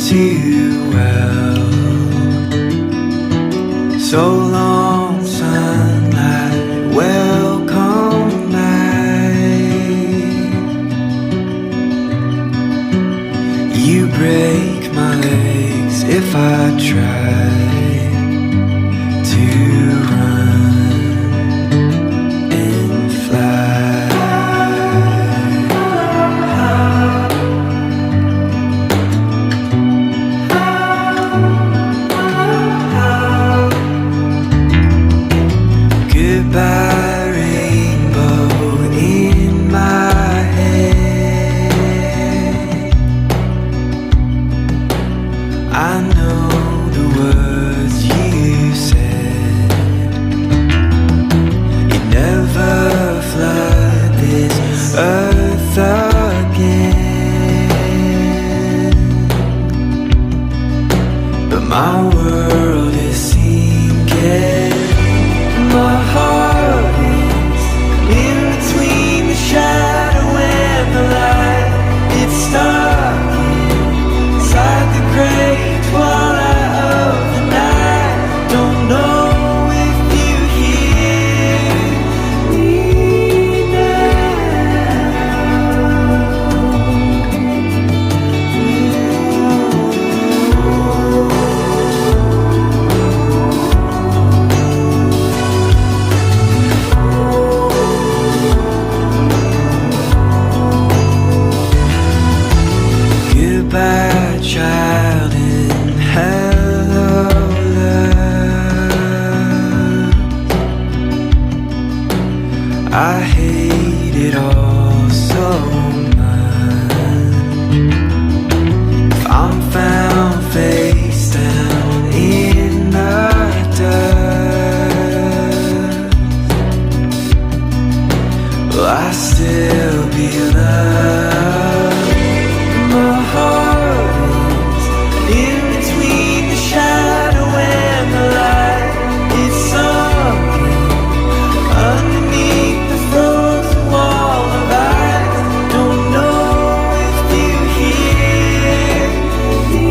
too well. So long, sunlight, welcome night. You break my legs if I try to run and fly. Goodbye, rainbow in my head. I know the words you said. You never flood this earth again, but my world is sinking. My heart is in between the shadow and the light. It's stuck inside the gray twilight of the night. Don't know if you hear me Goodbye, child, and hello, love. I hate it all so much. If I'm found face down in the dust, will I still be loved? My heart is in between the shadow and the light. It's sunken underneath the frozen wall of ice. Don't know if you hear me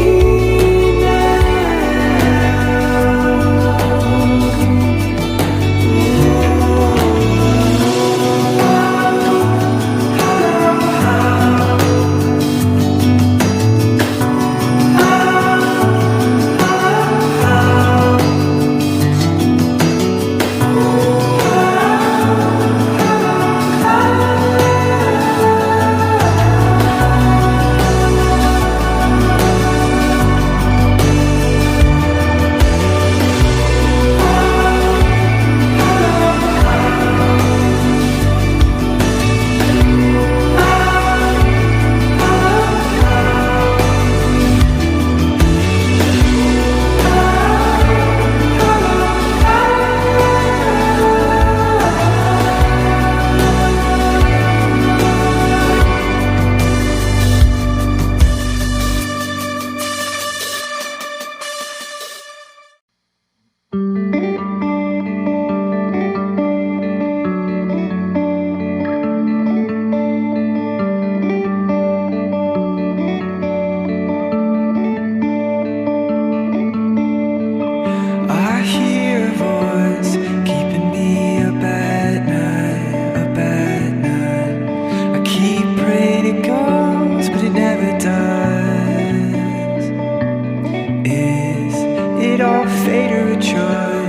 fate or a choice.